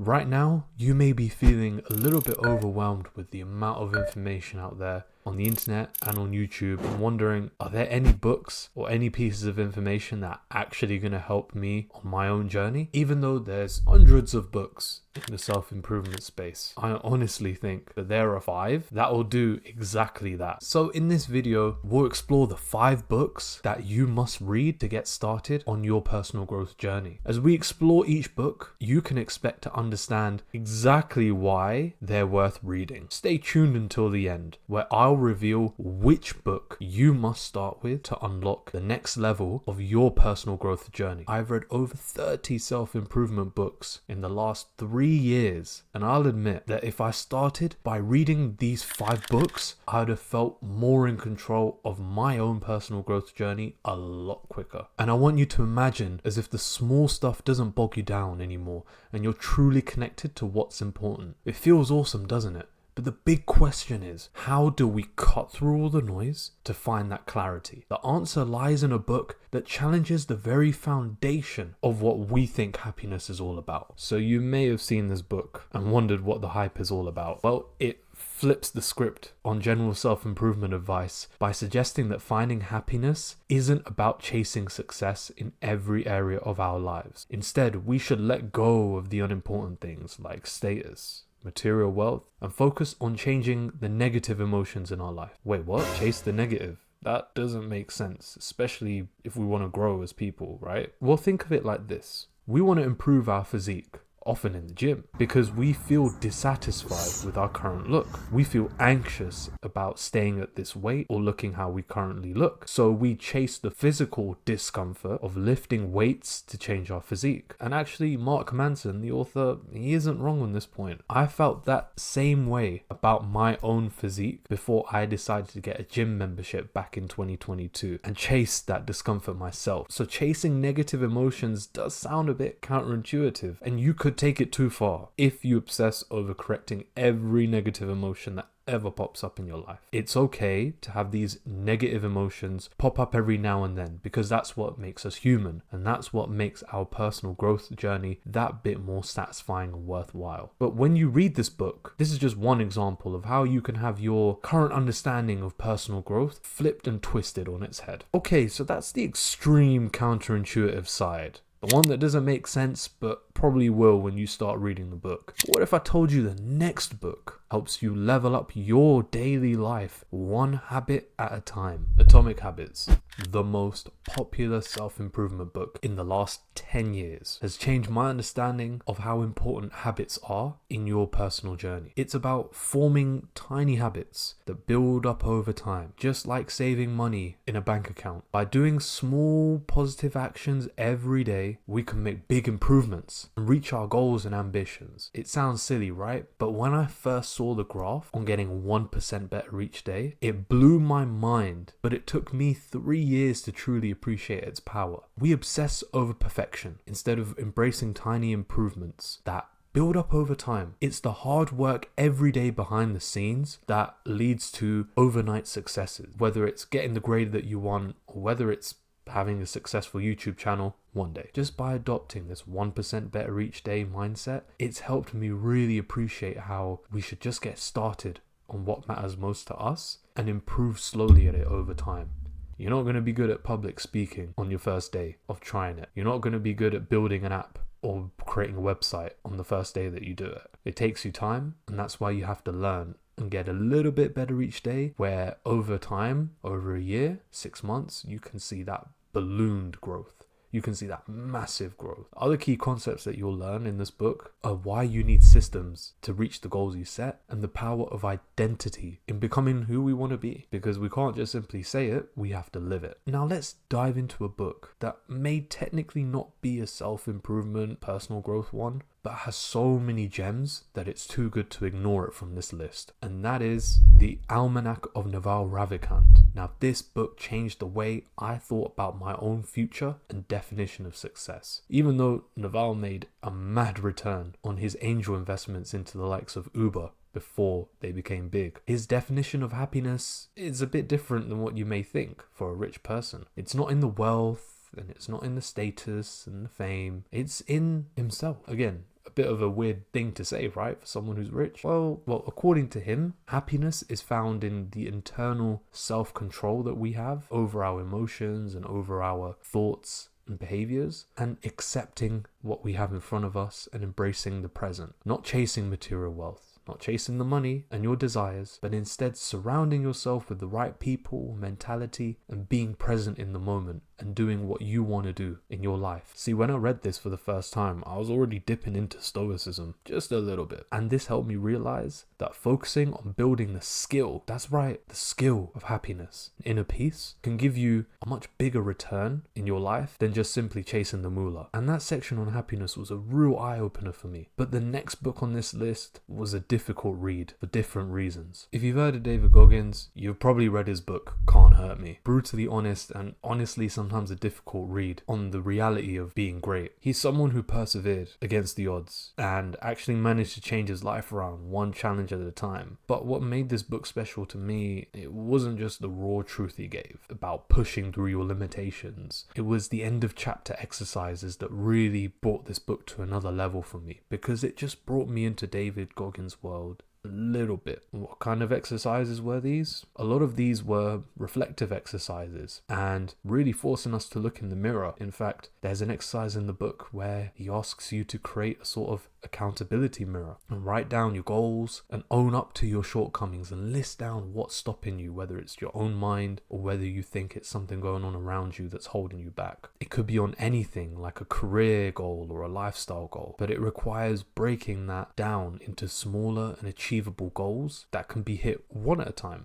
Right now, you may be feeling a little bit overwhelmed with the amount of information out there on the internet and on YouTube and wondering, are there any books or any pieces of information that are actually going to help me on my own journey? Even though there's hundreds of books in the self-improvement space, I honestly think that there are 5 that will do exactly that. So in this video, we'll explore the 5 books that you must read to get started on your personal growth journey. As we explore each book, you can expect to understand exactly why they're worth reading. Stay tuned until the end, where I'll reveal which book you must start with to unlock the next level of your personal growth journey. I've read over 30 self-improvement books in the last 3 years, and I'll admit that if I started by reading these 5 books, I'd have felt more in control of my own personal growth journey a lot quicker. And I want you to imagine as if the small stuff doesn't bog you down anymore and you're truly connected to what's important. It feels awesome, doesn't it? But the big question is, how do we cut through all the noise to find that clarity? The answer lies in a book that challenges the very foundation of what we think happiness is all about. So you may have seen this book and wondered what the hype is all about. Well, it flips the script on general self-improvement advice by suggesting that finding happiness isn't about chasing success in every area of our lives. Instead, we should let go of the unimportant things like status, material wealth, and focus on changing the negative emotions in our life. Wait, what? Chase the negative? That doesn't make sense, especially if we want to grow as people, right? Well, think of it like this. We want to improve our physique, often in the gym, because we feel dissatisfied with our current look. We feel anxious about staying at this weight or looking how we currently look. So we chase the physical discomfort of lifting weights to change our physique. And actually, Mark Manson, the author, he isn't wrong on this point. I felt that same way about my own physique before I decided to get a gym membership back in 2022 and chase that discomfort myself. So chasing negative emotions does sound a bit counterintuitive, and you could take it too far if you obsess over correcting every negative emotion that ever pops up in your life. It's okay to have these negative emotions pop up every now and then, because that's what makes us human, and that's what makes our personal growth journey that bit more satisfying and worthwhile. But when you read this book, this is just one example of how you can have your current understanding of personal growth flipped and twisted on its head. Okay, so that's the extreme counterintuitive side. The one that doesn't make sense, but probably will when you start reading the book. What if I told you the next book helps you level up your daily life one habit at a time? Atomic Habits, the most popular self-improvement book in the last 10 years, has changed my understanding of how important habits are in your personal journey. It's about forming tiny habits that build up over time, just like saving money in a bank account. By doing small positive actions every day, we can make big improvements and reach our goals and ambitions. It sounds silly, right? But when I first saw the graph on getting 1% better each day, it blew my mind, but it took me 3 years to truly appreciate its power. We obsess over perfection instead of embracing tiny improvements that build up over time. It's the hard work every day behind the scenes that leads to overnight successes, whether it's getting the grade that you want or whether it's having a successful YouTube channel one day. Just by adopting this 1% better each day mindset, it's helped me really appreciate how we should just get started on what matters most to us and improve slowly at it over time. You're not going to be good at public speaking on your first day of trying it. You're not going to be good at building an app or creating a website on the first day that you do it. It takes you time, and that's why you have to learn and get a little bit better each day, where over time, over a year, 6 months, you can see that ballooned growth. You can see that massive growth. Other key concepts that you'll learn in this book are why you need systems to reach the goals you set, and the power of identity in becoming who we want to be, because we can't just simply say it, we have to live it. Now let's dive into a book that may technically not be a self-improvement, personal growth one, but has so many gems that it's too good to ignore it from this list. And that is The Almanac of Naval Ravikant. Now, this book changed the way I thought about my own future and definition of success. Even though Naval made a mad return on his angel investments into the likes of Uber before they became big, his definition of happiness is a bit different than what you may think for a rich person. It's not in the wealth, and it's not in the status and the fame. It's in himself. Again, a bit of a weird thing to say, right? For someone who's rich. Well, according to him, happiness is found in the internal self-control that we have over our emotions and over our thoughts and behaviors, and accepting what we have in front of us and embracing the present, not chasing material wealth, not chasing the money and your desires, but instead surrounding yourself with the right people, mentality, and being present in the moment and doing what you want to do in your life. See, when I read this for the first time, I was already dipping into stoicism just a little bit. And this helped me realize that focusing on building the skill, that's right, the skill of happiness, inner peace, can give you a much bigger return in your life than just simply chasing the moolah. And that section on happiness was a real eye-opener for me. But the next book on this list was a difficult read for different reasons. If you've heard of David Goggins, you've probably read his book, Can't Hurt Me. Brutally honest and honestly sometimes a difficult read on the reality of being great. He's someone who persevered against the odds and actually managed to change his life around one challenge at a time. But what made this book special to me, it wasn't just the raw truth he gave about pushing through your limitations. It was the end of chapter exercises that really brought this book to another level for me, because it just brought me into David Goggins' world a little bit. What kind of exercises were these? A lot of these were reflective exercises and really forcing us to look in the mirror. In fact, there's an exercise in the book where he asks you to create a sort of accountability mirror and write down your goals and own up to your shortcomings and list down what's stopping you, whether it's your own mind or whether you think it's something going on around you that's holding you back. It could be on anything like a career goal or a lifestyle goal, but it requires breaking that down into smaller and achievable goals that can be hit one at a time.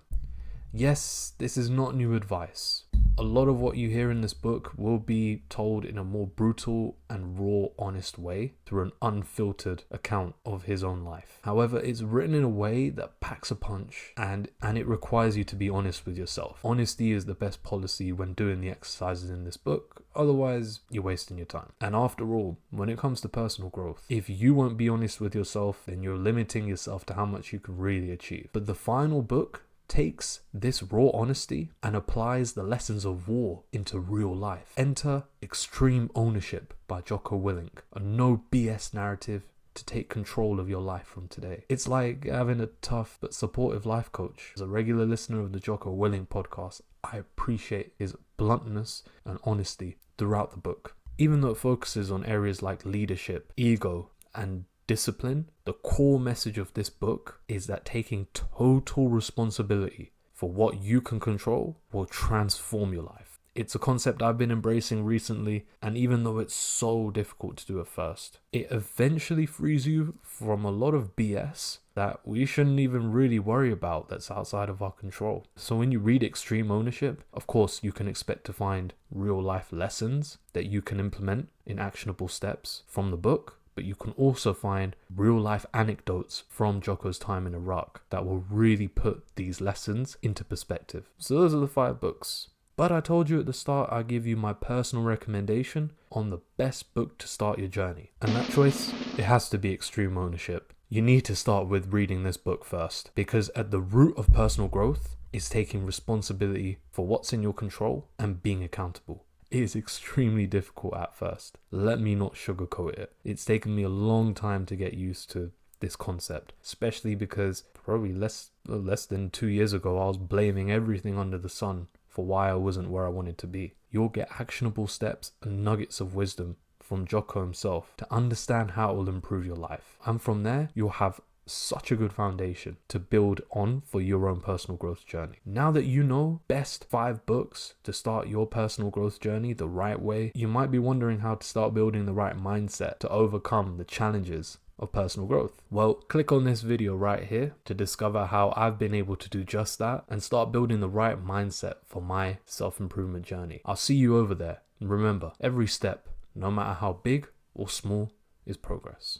Yes, this is not new advice. A lot of what you hear in this book will be told in a more brutal and raw, honest way through an unfiltered account of his own life. However, it's written in a way that packs a punch and it requires you to be honest with yourself. Honesty is the best policy when doing the exercises in this book. Otherwise, you're wasting your time. And after all, when it comes to personal growth, if you won't be honest with yourself, then you're limiting yourself to how much you can really achieve. But the final book takes this raw honesty and applies the lessons of war into real life. Enter Extreme Ownership by Jocko Willink, a no BS narrative to take control of your life from today. It's like having a tough but supportive life coach. As a regular listener of the Jocko Willink podcast, I appreciate his bluntness and honesty throughout the book. Even though it focuses on areas like leadership, ego, and discipline, the core message of this book is that taking total responsibility for what you can control will transform your life. It's a concept I've been embracing recently, and even though it's so difficult to do at first, it eventually frees you from a lot of BS that we shouldn't even really worry about that's outside of our control. So when you read Extreme Ownership, of course you can expect to find real life lessons that you can implement in actionable steps from the book, but you can also find real life anecdotes from Jocko's time in Iraq that will really put these lessons into perspective. So those are the 5 books. But I told you at the start I'd give you my personal recommendation on the best book to start your journey. And that choice, it has to be Extreme Ownership. You need to start with reading this book first, because at the root of personal growth is taking responsibility for what's in your control and being accountable. It is extremely difficult at first. Let me not sugarcoat it. It's taken me a long time to get used to this concept, especially because probably less than 2 years ago, I was blaming everything under the sun for why I wasn't where I wanted to be. You'll get actionable steps and nuggets of wisdom from Jocko himself to understand how it will improve your life. And from there, you'll have such a good foundation to build on for your own personal growth journey. Now that you know best 5 books to start your personal growth journey the right way, you might be wondering how to start building the right mindset to overcome the challenges of personal growth. Well, click on this video right here to discover how I've been able to do just that and start building the right mindset for my self-improvement journey. I'll see you over there. And remember, every step, no matter how big or small, is progress.